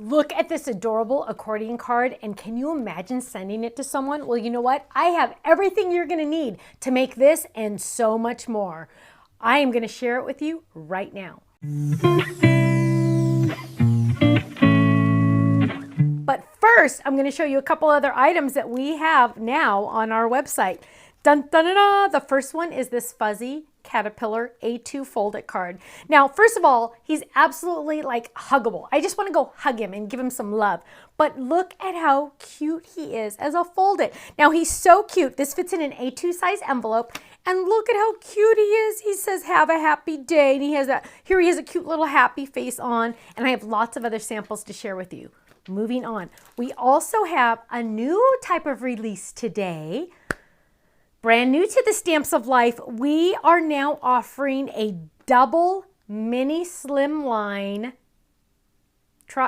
Look at this adorable accordion card, and can you imagine sending it to someone? Well, you know what? I have everything you're going to need to make this and so much more. I am going to share it with you right now. But first, I'm going to show you a couple other items that we have now on our website. Dun, dun, dun, dun. The first one is this fuzzy caterpillar A2 fold-it card. Now, first of all, he's absolutely like huggable. I just want to go hug him and give him some love. But look at how cute he is as a fold-it. Now, he's so cute. This fits in an A2 size envelope. And look at how cute he is. He says, have a happy day. And he has here he has a cute little happy face on. And I have lots of other samples to share with you. Moving on. We also have a new type of release today. Brand new to the Stamps of Life, we are now offering a double mini slimline.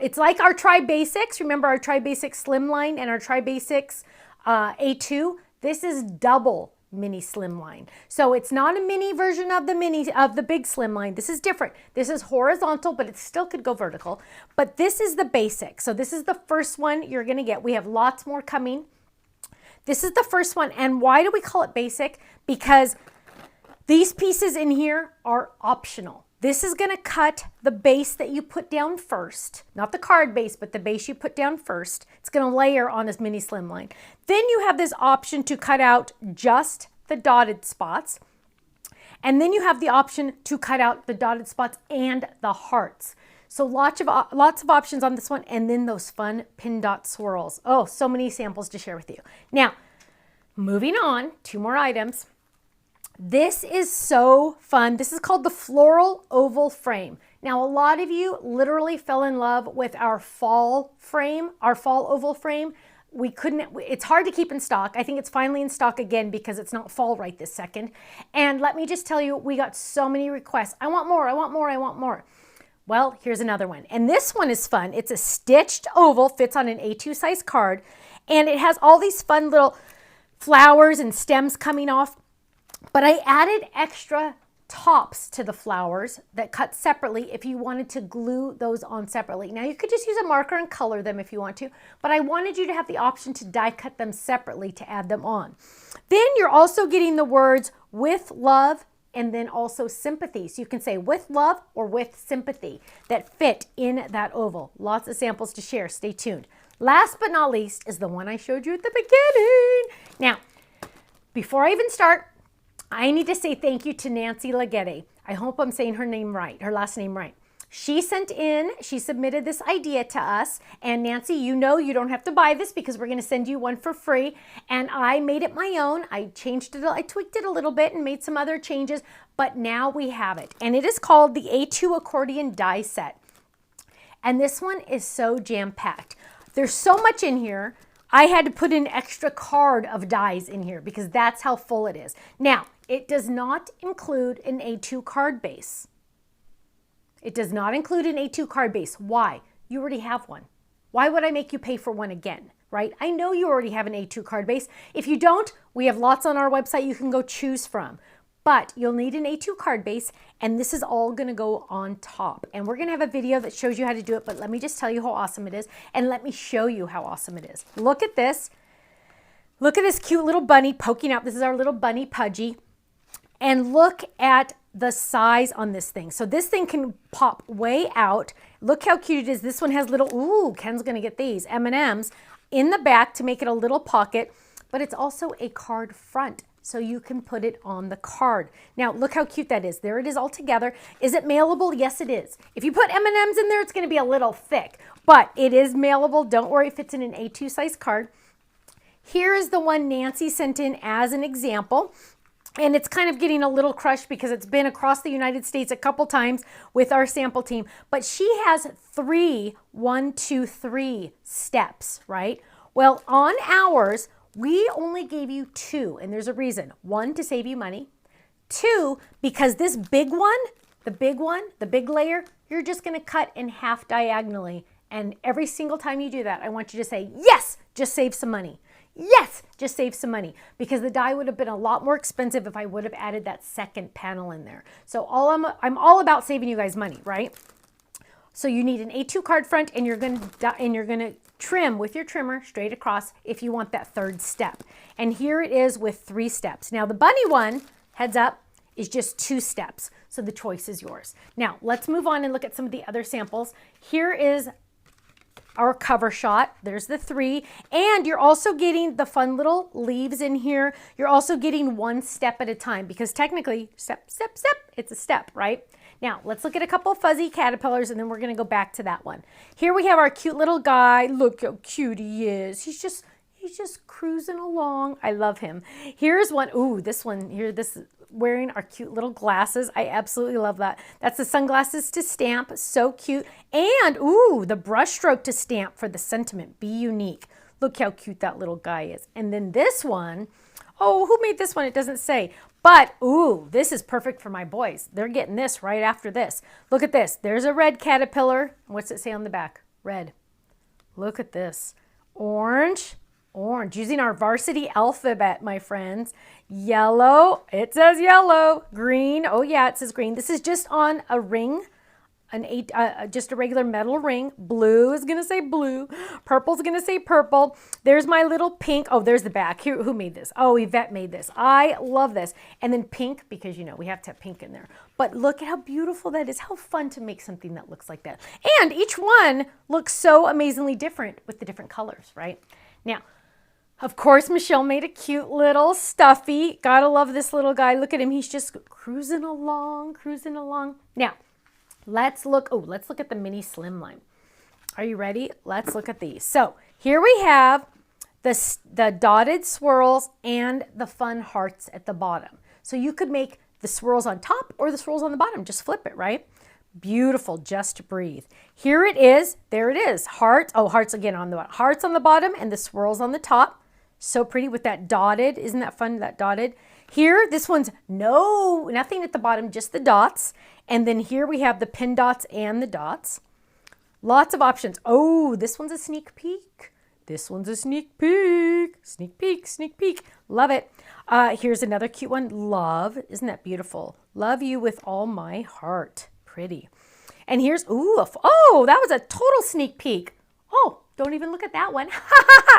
It's like our Tri Basics. Remember our Tri Basics Slimline and our Tri Basics A2? This is double mini slimline. So it's not a mini version of the big slimline. This is different. This is horizontal, but it still could go vertical. But this is the basic. So this is the first one you're going to get. We have lots more coming. This is the first one. And why do we call it basic? Because these pieces in here are optional. This is going to cut the base that you put down first, not the card base, but the base you put down first. It's going to layer on this mini slimline. Then you have this option to cut out just the dotted spots. And then you have the option to cut out the dotted spots and the hearts. So lots of options on this one, and then those fun pin dot swirls. Oh, so many samples to share with you. Now, moving on, two more items. This is so fun. This is called the Floral Oval Frame. Now, a lot of you literally fell in love with our fall frame, our fall oval frame. It's hard to keep in stock. I think it's finally in stock again because it's not fall right this second. And let me just tell you, we got so many requests. I want more, I want more, I want more. Well, here's another one. And this one is fun. It's a stitched oval, fits on an A2 size card, and it has all these fun little flowers and stems coming off. But I added extra tops to the flowers that cut separately if you wanted to glue those on separately. Now, you could just use a marker and color them if you want to, but I wanted you to have the option to die cut them separately to add them on. Then you're also getting the words with love and then also sympathy. So you can say with love or with sympathy that fit in that oval. Lots of samples to share. Stay tuned. Last but not least is the one I showed you at the beginning. Now, before I even start, I need to say thank you to Nancy Legette. I hope I'm saying her name right, her last name right. She submitted this idea to us, and Nancy, you know you don't have to buy this because we're going to send you one for free, and I made it my own. I changed it, I tweaked it a little bit and made some other changes, but now we have it, and it is called the A2 Accordion Die Set, and this one is so jam-packed. There's so much in here, I had to put an extra card of dies in here because that's how full it is. Now, it does not include an A2 card base. It does not include an A2 card base. Why? You already have one. Why would I make you pay for one again, right? I know you already have an A2 card base. If you don't, we have lots on our website you can go choose from. But you'll need an A2 card base, and this is all going to go on top. And we're going to have a video that shows you how to do it, but let me just tell you how awesome it is, and let me show you how awesome it is. Look at this. Look at this cute little bunny poking out. This is our little bunny Pudgy. And look at the size on this thing. So this thing can pop way out. Look how cute it is. This one has little, ooh, Ken's gonna get these, M&Ms in the back to make it a little pocket, but it's also a card front, so you can put it on the card. Now, look how cute that is. There it is all together. Is it mailable? Yes, it is. If you put M&Ms in there, it's gonna be a little thick, but it is mailable. Don't worry, it fits in an A2 size card. Here is the one Nancy sent in as an example. And it's kind of getting a little crushed because it's been across the United States a couple times with our sample team. But she has 3 1, 2, 3 steps, right? Well, on ours, we only gave you 2, and there's a reason. 1, to save you money. 2, because this big one, the big layer, you're just gonna cut in half diagonally. And every single time you do that, I want you to say, yes, just save some money. Yes, just save some money, because the die would have been a lot more expensive if I would have added that second panel in there. So I'm all about saving you guys money, right? So you need an A2 card front, and you're gonna trim with your trimmer straight across if you want that third step. And here it is with 3 steps. Now the bunny one, heads up, is just 2 steps. So the choice is yours. Now let's move on and look at some of the other samples. Here is our cover shot. There's the 3. And you're also getting the fun little leaves in here. You're also getting 1 step at a time, because technically, step, step, step, it's a step, right? Now, let's look at a couple of fuzzy caterpillars, and then we're gonna go back to that one. Here we have our cute little guy. Look how cute he is. He's just cruising along. I love him. Here's one. Ooh, this one here, this is wearing our cute little glasses. I absolutely love that. That's the sunglasses to stamp. So cute. And ooh, the brush stroke to stamp for the sentiment. Be unique. Look how cute that little guy is. And then this one, oh, who made this one? It doesn't say. But ooh, this is perfect for my boys. They're getting this right after this. Look at this. There's a red caterpillar. What's it say on the back? Red. Look at this. Orange. Orange, using our varsity alphabet, my friends. Yellow, it says yellow. Green, oh yeah, it says green. This is just on a ring, just a regular metal ring. Blue is gonna say blue. Purple's gonna say purple. There's my little pink. Oh, there's the back. Here, who made this? Oh, Yvette made this. I love this. And then pink, because you know, we have to have pink in there. But look at how beautiful that is. How fun to make something that looks like that. And each one looks so amazingly different with the different colors, right? Now, of course, Michelle made a cute little stuffy. Gotta love this little guy. Look at him. He's just cruising along, cruising along. Now, let's look at the mini slimline. Are you ready? Let's look at these. So here we have the dotted swirls and the fun hearts at the bottom. So you could make the swirls on top or the swirls on the bottom. Just flip it, right? Beautiful, just breathe. Here it is. There it is. Hearts. Oh, hearts again on the bottom. Hearts on the bottom and the swirls on the top. So pretty with that dotted. Isn't that fun, that dotted? Here, this one's nothing at the bottom, just the dots. And then here we have the pin dots and the dots. Lots of options. Oh, this one's a sneak peek. This one's a sneak peek. Sneak peek, sneak peek. Love it. Here's another cute one. Love. Isn't that beautiful? Love you with all my heart. Pretty. And here's, ooh, oh, that was a total sneak peek. Oh, don't even look at that one.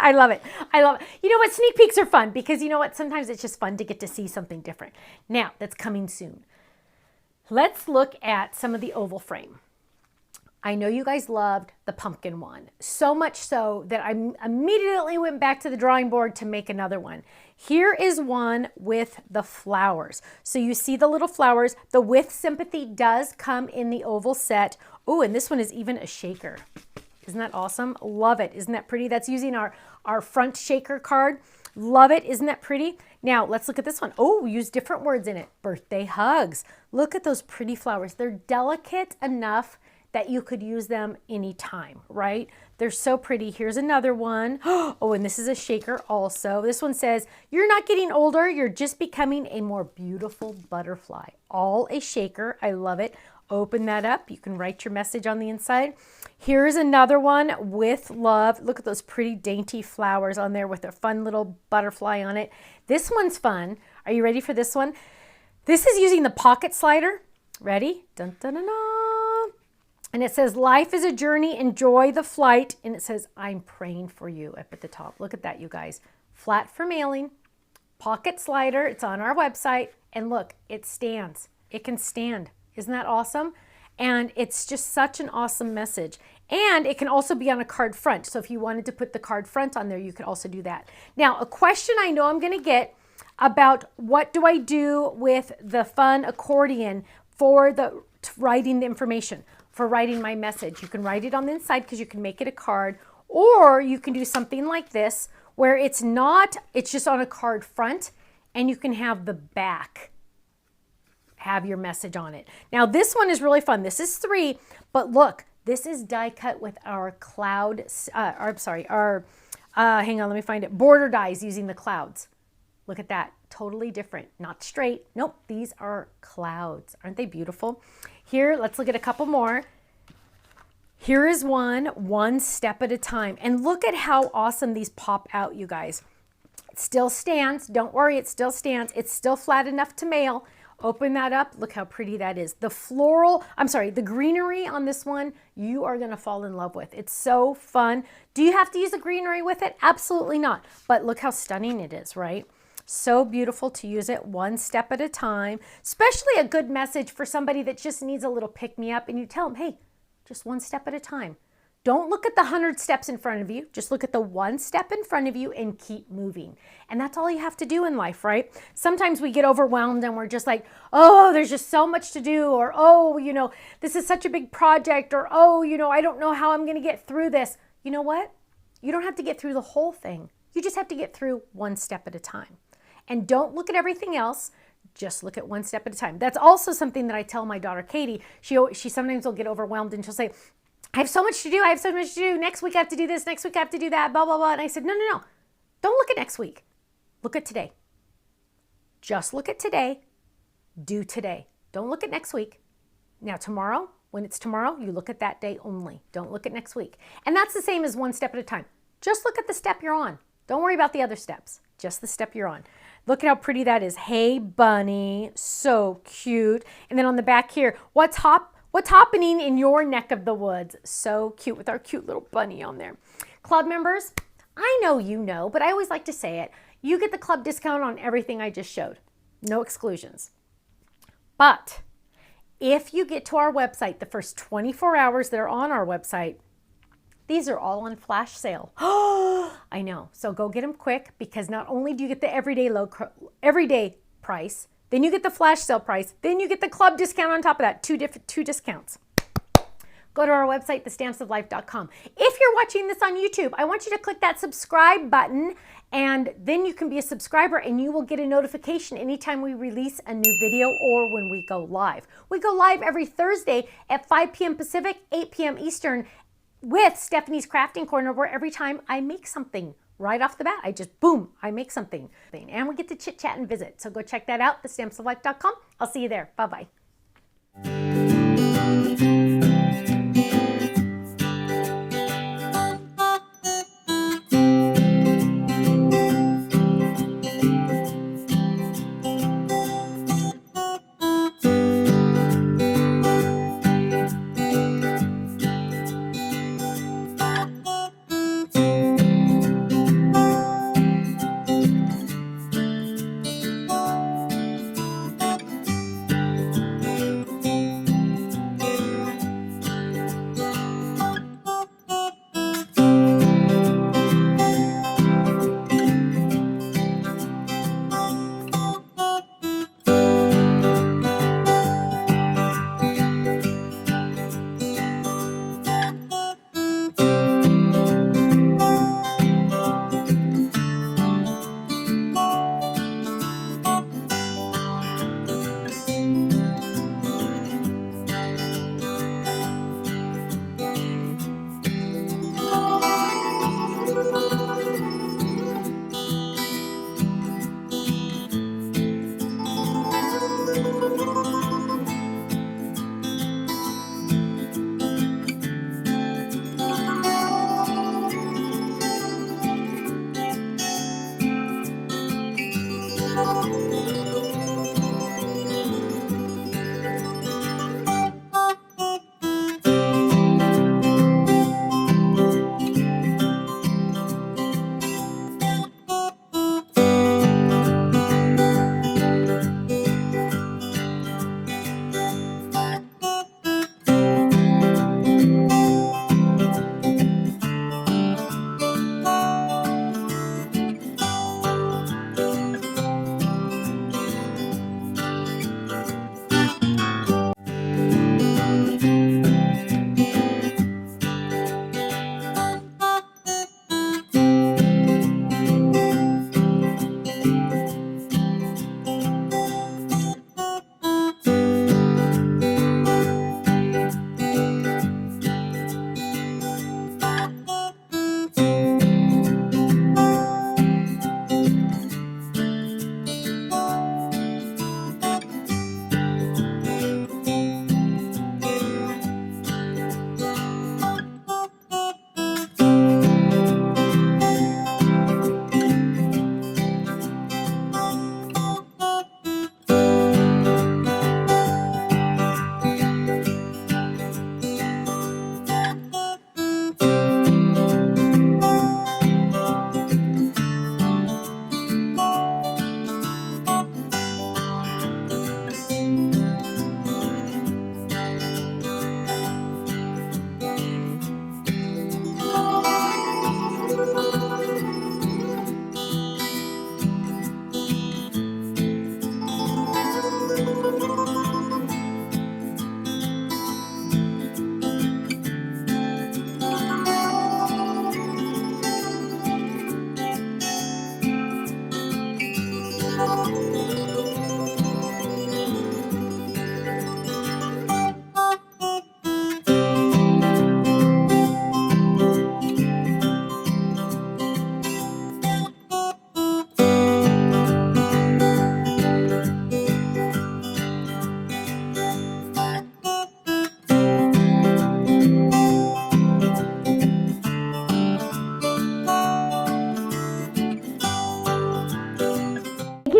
I love it. I love it. You know what? Sneak peeks are fun because you know what? Sometimes it's just fun to get to see something different. Now, that's coming soon. Let's look at some of the oval frame. I know you guys loved the pumpkin one, so much so that I immediately went back to the drawing board to make another one. Here is one with the flowers. So you see the little flowers. The With Sympathy does come in the oval set. Oh, and this one is even a shaker. Isn't that awesome? Love it. Isn't that pretty? That's using our front shaker card. Love it. Isn't that pretty? Now, let's look at this one. Oh, we use different words in it. Birthday hugs. Look at those pretty flowers. They're delicate enough that you could use them anytime, right? They're so pretty. Here's another one. Oh, and this is a shaker also. This one says, you're not getting older. You're just becoming a more beautiful butterfly. All a shaker. I love it. Open that up. You can write your message on the inside. Here's another one with love. Look at those pretty dainty flowers on there with a fun little butterfly on it. This one's fun. Are you ready for this one? This is using the pocket slider. Ready? Dun, dun, dun, dun. And it says, life is a journey, enjoy the flight. And it says, I'm praying for you up at the top. Look at that, you guys. Flat for mailing, pocket slider. It's on our website. And look, it stands. It can stand. Isn't that awesome? And it's just such an awesome message. And it can also be on a card front. So if you wanted to put the card front on there, you could also do that. Now, a question I know I'm going to get about what do I do with the fun accordion for writing the information, for writing my message. You can write it on the inside because you can make it a card, or you can do something like this where it's just on a card front and you can have the back have your message on it. Now this one is really fun. This is 3, but look, this is die cut with our cloud, hang on, let me find it. Border dies using the clouds. Look at that, totally different, not straight. Nope, these are clouds. Aren't they beautiful? Here, let's look at a couple more. Here is one step at a time. And look at how awesome these pop out, you guys. It still stands, don't worry, it still stands. It's still flat enough to mail. Open that up. Look how pretty that is. The the greenery on this one, you are going to fall in love with. It's so fun. Do you have to use the greenery with it? Absolutely not. But look how stunning it is, right? So beautiful to use it one step at a time, especially a good message for somebody that just needs a little pick-me-up, and you tell them, hey, just one step at a time. Don't look at the 100 steps in front of you. Just look at the one step in front of you and keep moving. And that's all you have to do in life, right? Sometimes we get overwhelmed and we're just like, oh, there's just so much to do, or, oh, this is such a big project, or, oh, I don't know how I'm going to get through this. You know what? You don't have to get through the whole thing. You just have to get through one step at a time. And don't look at everything else. Just look at one step at a time. That's also something that I tell my daughter, Katie. She sometimes will get overwhelmed and she'll say, I have so much to do. I have so much to do. Next week I have to do this. Next week I have to do that, blah, blah, blah. And I said, no. Don't look at next week. Look at today. Just look at today. Do today. Don't look at next week. Now tomorrow, when it's tomorrow, you look at that day only. Don't look at next week. And that's the same as one step at a time. Just look at the step you're on. Don't worry about the other steps. Just the step you're on. Look at how pretty that is. Hey, bunny. So cute. And then on the back here, what's happening in your neck of the woods? So cute with our cute little bunny on there. Club members, I know you know, but I always like to say it. You get the club discount on everything I just showed. No exclusions. But if you get to our website, the first 24 hours that are on our website, these are all on flash sale. Oh, I know. So go get them quick, because not only do you get the everyday price, then you get the flash sale price, then you get the club discount on top of that, two discounts. Go to our website, thestampsoflife.com. If you're watching this on YouTube, I want you to click that subscribe button, and then you can be a subscriber and you will get a notification anytime we release a new video or when we go live. We go live every Thursday at 5 p.m. Pacific, 8 p.m. Eastern with Stephanie's Crafting Corner, where every time I make something, right off the bat, I make something. And we get to chit chat and visit. So go check that out, thestampsoflife.com. I'll see you there. Bye-bye.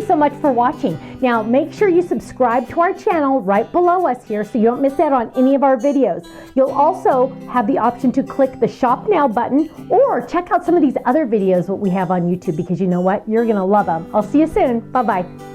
so much for watching. Now, make sure you subscribe to our channel right below us here so you don't miss out on any of our videos. You'll also have the option to click the Shop Now button or check out some of these other videos that we have on YouTube, because you know what? You're going to love them. I'll see you soon. Bye-bye.